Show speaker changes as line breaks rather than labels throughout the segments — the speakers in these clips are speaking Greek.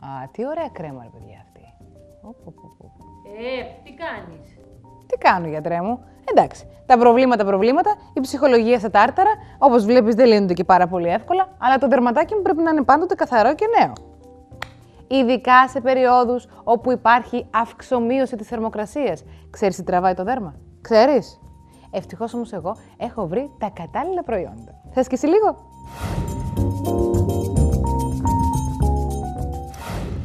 Α, τι ωραία κρέμα, ρε παιδιά αυτή.
Τι κάνεις?
Τι κάνω, γιατρέ μου. Εντάξει, τα προβλήματα, η ψυχολογία στα τάρταρα, όπως βλέπεις δεν λύνονται και πάρα πολύ εύκολα, αλλά το δερματάκι μου πρέπει να είναι πάντοτε καθαρό και νέο. Ειδικά σε περιόδους όπου υπάρχει αυξομείωση της θερμοκρασίας. Ξέρεις τι τραβάει το δέρμα? Ξέρεις? Ευτυχώς όμως εγώ έχω βρει τα κατάλληλα προϊόντα. Θες και εσύ λίγο?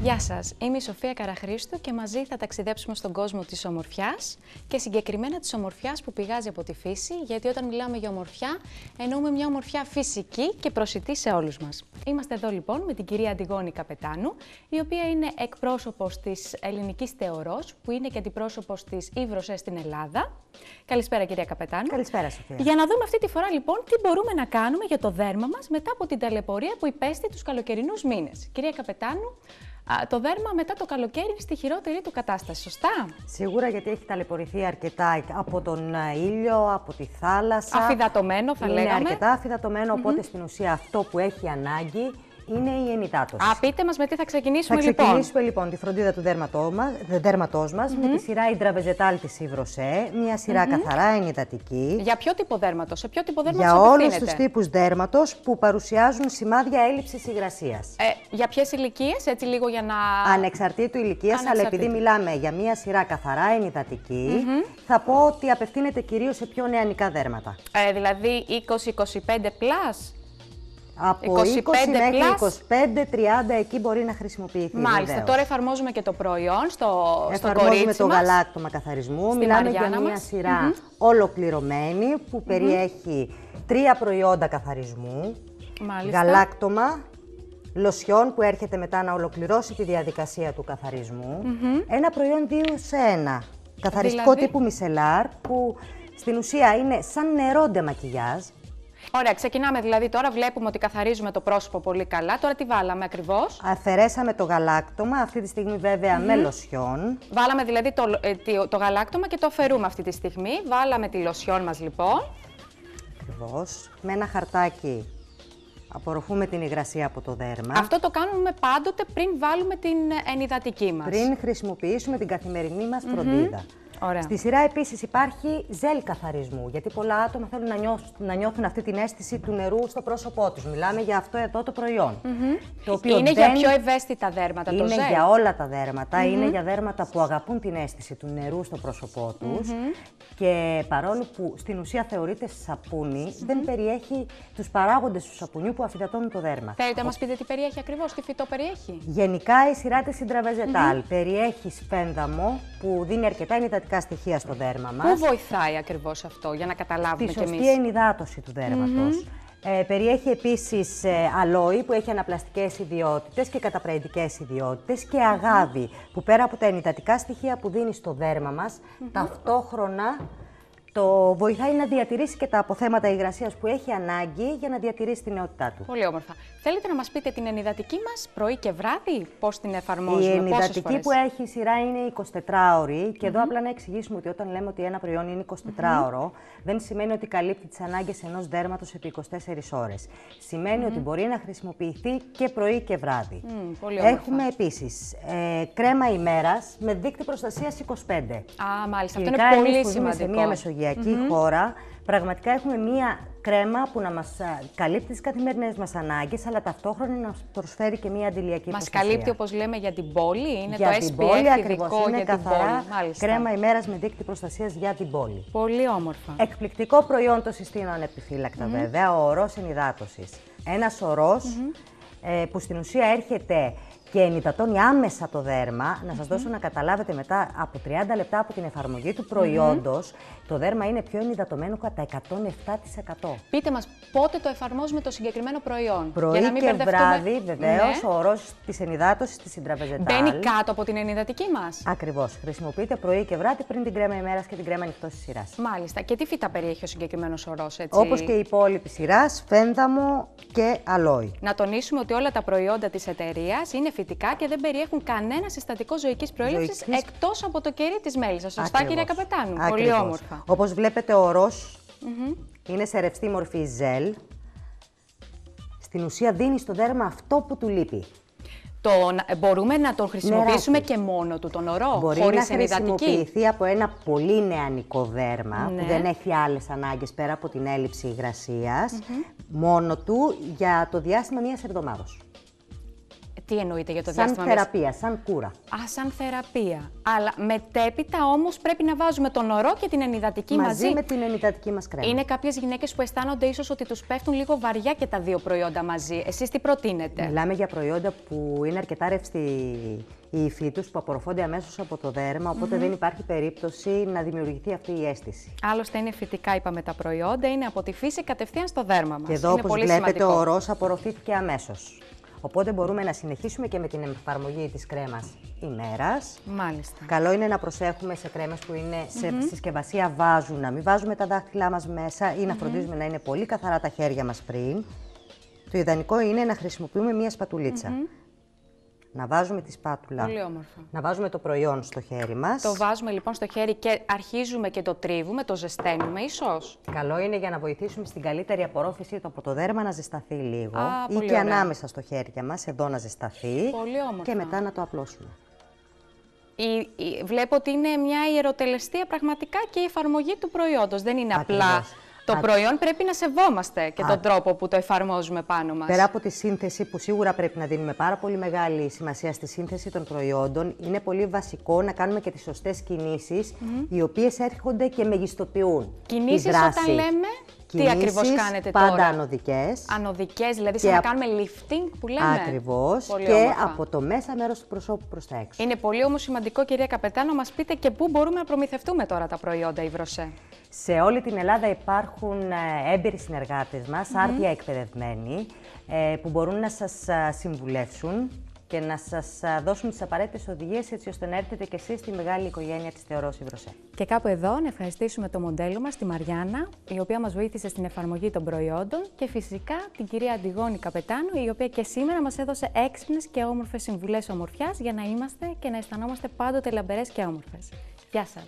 Γεια σας, είμαι η Σοφία Καραχρήστου και μαζί θα ταξιδέψουμε στον κόσμο της ομορφιάς και συγκεκριμένα της ομορφιάς που πηγάζει από τη φύση, γιατί όταν μιλάμε για ομορφιά εννοούμε μια ομορφιά φυσική και προσιτή σε όλους μας. Είμαστε εδώ λοιπόν με την κυρία Αντιγόνη Καπετάνου, η οποία είναι εκπρόσωπος της ελληνικής Θεορός, που είναι και αντιπρόσωπος της Ivros στην Ελλάδα. Καλησπέρα κυρία Καπετάνου.
Καλησπέρα Σοφία.
Για να δούμε αυτή τη φορά λοιπόν τι μπορούμε να κάνουμε για το δέρμα μας μετά από την ταλαιπωρία που υπέστη τους καλοκαιρινούς μήνες. Κυρία Καπετάνου, το δέρμα μετά το καλοκαίρι είναι στη χειρότερη του κατάσταση, σωστά?
Σίγουρα, γιατί έχει ταλαιπωρηθεί αρκετά από τον ήλιο, από τη θάλασσα.
Αφυδατωμένο θα λέγαμε.
Είναι αρκετά αφυδατωμένο, οπότε στην ουσία αυτό που έχει ανάγκη είναι η ενυδάτωση.
Πείτε μας με τι θα ξεκινήσουμε λοιπόν.
Θα ξεκινήσουμε λοιπόν τη φροντίδα του δέρματός μας με τη σειρά Intravegetal της Ivros, μια σειρά καθαρά ενυδατική.
Για ποιο τύπο δέρματος, σε ποιο τύπο δέρματος
Για
απευθύνεται?
όλους τους τύπους δέρματος που παρουσιάζουν σημάδια έλλειψης υγρασίας.
Για ποιες ηλικίες, έτσι λίγο για να...
Ανεξαρτήτου ηλικίας, αλλά επειδή μιλάμε για μια σειρά καθαρά ενυδατική, θα πω ότι απευθύνεται κυρίως σε πιο νεανικά δέρματα.
Δηλαδή 20-25 plus.
Από 20 μέχρι 25-30 εκεί μπορεί να χρησιμοποιηθεί.
Μάλιστα.
Βεβαίως.
Τώρα εφαρμόζουμε και το προϊόν στο κορίτσι μας.
Εφαρμόζουμε το γαλάκτωμα καθαρισμού. Μιλάμε για μια σειρά ολοκληρωμένη που περιέχει 3 προϊόντα καθαρισμού.
Μάλιστα.
Γαλάκτωμα, λοσιόν που έρχεται μετά να ολοκληρώσει τη διαδικασία του καθαρισμού. Ένα προϊόν 2 σε 1. Καθαριστικό τύπου μισελάρ που στην ουσία είναι σαν νερό ντεμακιγιάζ.
Ωραία, ξεκινάμε δηλαδή τώρα. Βλέπουμε ότι καθαρίζουμε το πρόσωπο πολύ καλά. Τώρα τι βάλαμε ακριβώς?
Αφαιρέσαμε το γαλάκτωμα, αυτή τη στιγμή βέβαια με λοσιόν.
Βάλαμε δηλαδή το γαλάκτωμα και το αφαιρούμε αυτή τη στιγμή. Βάλαμε τη λοσιόν μας λοιπόν.
Ακριβώς. Με ένα χαρτάκι απορροφούμε την υγρασία από το δέρμα.
Αυτό το κάνουμε πάντοτε πριν βάλουμε την ενυδατική μας.
Πριν χρησιμοποιήσουμε την καθημερινή μας φροντίδα.
Ωραία.
Στη σειρά επίσης υπάρχει ζέλ καθαρισμού, γιατί πολλά άτομα θέλουν να νιώθουν αυτή την αίσθηση του νερού στο πρόσωπό τους. Μιλάμε για αυτό εδώ το προϊόν. Το οποίο
είναι για πιο ευαίσθητα δέρματα το ζέλ.
Είναι για όλα τα δέρματα, είναι για δέρματα που αγαπούν την αίσθηση του νερού στο πρόσωπό τους και παρόλο που στην ουσία θεωρείται σαπούνι, δεν περιέχει τους παράγοντες του σαπουνιού που αφυδατώνουν το δέρμα.
Θέλετε να μας πείτε τι περιέχει ακριβώς, τι φυτό περιέχει?
Γενικά η σειρά της Intravegetal περιέχει σφένδαμο που δίνει αρκετά ενυδατικά στοιχεία στο δέρμα μας.
Πού βοηθάει ακριβώς αυτό, για να καταλάβουμε κι εμείς?
Τη σωστή ενυδάτωση του δέρματος. Περιέχει επίσης αλόι που έχει αναπλαστικές ιδιότητες και καταπραϊντικές ιδιότητες και αγάδι που πέρα από τα ενυδατικά στοιχεία που δίνει στο δέρμα μας, ταυτόχρονα το βοηθάει να διατηρήσει και τα αποθέματα υγρασίας που έχει ανάγκη για να διατηρήσει την νεότητά του.
Πολύ όμορφα. Θέλετε να μας πείτε την ενυδατική μας πρωί και βράδυ, πώς την εφαρμόζουμε,
η ενυδατική που έχει η σειρά είναι 24ωρη και εδώ απλά να εξηγήσουμε ότι όταν λέμε ότι ένα προϊόν είναι 24ωρο, δεν σημαίνει ότι καλύπτει τις ανάγκες ενός δέρματος επί 24 ώρες. Σημαίνει ότι μπορεί να χρησιμοποιηθεί και πρωί και βράδυ.
Πολύ όμορφα.
Έχουμε επίσης κρέμα ημέρας με δείκτη προστασίας 25.
Μάλιστα. Αυτό είναι πολύ σημαντικό.
Σε μια μεσογειακή χώρα, πραγματικά έχουμε μια κρέμα που να μας καλύπτει τις καθημερινές μας ανάγκες, αλλά ταυτόχρονα να μας προσφέρει και μια αντιλιακή προστασία.
Μας καλύπτει, όπως λέμε, για την πόλη, είναι
για
το
την
SPF
πόλη,
ειδικό
είναι
για
καθαρά
την πόλη. Μάλιστα.
Κρέμα ημέρας με δείκτη προστασίας για την πόλη.
Πολύ όμορφα.
Εκπληκτικό προϊόν, το συστήνω ανεπιφύλακτα βέβαια, ο ορός ενυδάτωσης. Ένας ορός που στην ουσία έρχεται και ενυδατώνει άμεσα το δέρμα. Να σας δώσω να καταλάβετε μετά από 30 λεπτά από την εφαρμογή του προϊόντος, το δέρμα είναι πιο ενυδατωμένο κατά 107%.
Πείτε μας πότε το εφαρμόζουμε το συγκεκριμένο προϊόν.
Πρωί
για να μην
και
μπερδευτούμε.
βράδυ, βεβαίως, ο ορός της ενυδάτωσης της Intravegetal.
Μπαίνει κάτω από την ενυδατική μας.
Ακριβώς. Χρησιμοποιείται πρωί και βράδυ πριν την κρέμα ημέρας και την κρέμα ανοιχτώσης σειράς.
Μάλιστα. Και τι φύτα περιέχει ο συγκεκριμένος ορός, έτσι?
Όπως και η υπόλοιπη σειρά, σφένδαμο και αλόι.
Να τονίσουμε ότι όλα τα προϊόντα της εταιρείας είναι φυτικά και δεν περιέχουν κανένα συστατικό ζωικής προέλευσης εκτός από το κερί της μέλισσας. Σωστά, κυρία Καπετάνου? Πολύ όμορφα.
Όπως βλέπετε, ο ορός είναι σε ρευστή μορφή ζέλ. Στην ουσία δίνει στο δέρμα αυτό που του λείπει.
Μπορούμε να τον χρησιμοποιήσουμε και μόνο του τον ορό,
μπορεί
χωρίς
να
ενυδατική.
χρησιμοποιηθεί από ένα πολύ νεανικό δέρμα που δεν έχει άλλες ανάγκες πέρα από την έλλειψη υγρασίας, μόνο του για το διάστημα μιας εβδομάδος.
Τι εννοείται για το
σαν
διάστημα
θεραπεία, σαν κούρα.
Α, σαν θεραπεία. Αλλά μετέπειτα όμως πρέπει να βάζουμε τον ορό και την ενυδατική μαζί.
Με την ενυδατική μας κρέμα.
Είναι κάποιες γυναίκες που αισθάνονται ίσως ότι τους πέφτουν λίγο βαριά και τα δύο προϊόντα μαζί. Εσείς τι προτείνετε?
Μιλάμε για προϊόντα που είναι αρκετά ρευστή η υφή τους, που απορροφώνται αμέσως από το δέρμα, οπότε δεν υπάρχει περίπτωση να δημιουργηθεί αυτή η αίσθηση.
Άλλωστε είναι φυτικά, είπαμε, τα προϊόντα, είναι από τη φύση κατευθείαν στο δέρμα μας.
Και εδώ, όπως βλέπετε, ο ορός απορροφήθηκε αμέσως. Οπότε μπορούμε να συνεχίσουμε και με την εφαρμογή της κρέμας ημέρας.
Μάλιστα.
Καλό είναι να προσέχουμε σε κρέμες που είναι σε συσκευασία βάζου, να μην βάζουμε τα δάχτυλά μας μέσα ή να φροντίζουμε να είναι πολύ καθαρά τα χέρια μας πριν. Το ιδανικό είναι να χρησιμοποιούμε μία σπατουλίτσα. Να βάζουμε τη σπάτουλα,
πολύ όμορφα.
να βάζουμε το προϊόν στο χέρι μας.
Το βάζουμε λοιπόν στο χέρι και αρχίζουμε και το τρίβουμε, το ζεσταίνουμε ίσως.
Καλό είναι για να βοηθήσουμε στην καλύτερη απορρόφηση από το δέρμα να ζεσταθεί λίγο ή και
ωραία.
ανάμεσα στο χέρι μας, εδώ να ζεσταθεί.
Πολύ όμορφα.
Και μετά να το απλώσουμε.
Βλέπω ότι είναι μια ιεροτελεστία πραγματικά και η εφαρμογή του προϊόντος. Δεν είναι
Ακριβώς.
απλά το προϊόν, πρέπει να σεβόμαστε και τον τρόπο που το εφαρμόζουμε πάνω μας.
Πέρα από τη σύνθεση, που σίγουρα πρέπει να δίνουμε πάρα πολύ μεγάλη σημασία στη σύνθεση των προϊόντων, είναι πολύ βασικό να κάνουμε και τις σωστές κινήσεις, οι οποίες έρχονται και μεγιστοποιούν
Κινήσεις
τη δράση.
όταν λέμε, τι ακριβώς κάνετε
πάντα
τώρα?
ανωδικές.
Ανωδικές, δηλαδή σαν να κάνουμε lifting που λέμε.
Ακριβώς.
Πολύ
και
όμορφα.
από το μέσα μέρος του προσώπου προς τα έξω.
Είναι πολύ όμως σημαντικό, κυρία Καπετάνο, να μας πείτε και πού μπορούμε να προμηθευτούμε τώρα τα προϊόντα Yves Rocher.
Σε όλη την Ελλάδα υπάρχουν έμπειροι συνεργάτες μας, άρτια εκπαιδευμένοι, που μπορούν να σας συμβουλεύσουν και να σας δώσουν τις απαραίτητες οδηγίες, έτσι ώστε να έρθετε και εσείς στη μεγάλη οικογένεια της Θεωρός Yves Rocher.
Και κάπου εδώ να ευχαριστήσουμε το μοντέλο μας, τη Μαριάννα, η οποία μας βοήθησε στην εφαρμογή των προϊόντων, και φυσικά την κυρία Αντιγόνη Καπετάνου, η οποία και σήμερα μας έδωσε έξυπνες και όμορφες συμβουλές ομορφιάς για να είμαστε και να αισθανόμαστε πάντοτε λαμπερές και όμορφες. Γεια σας!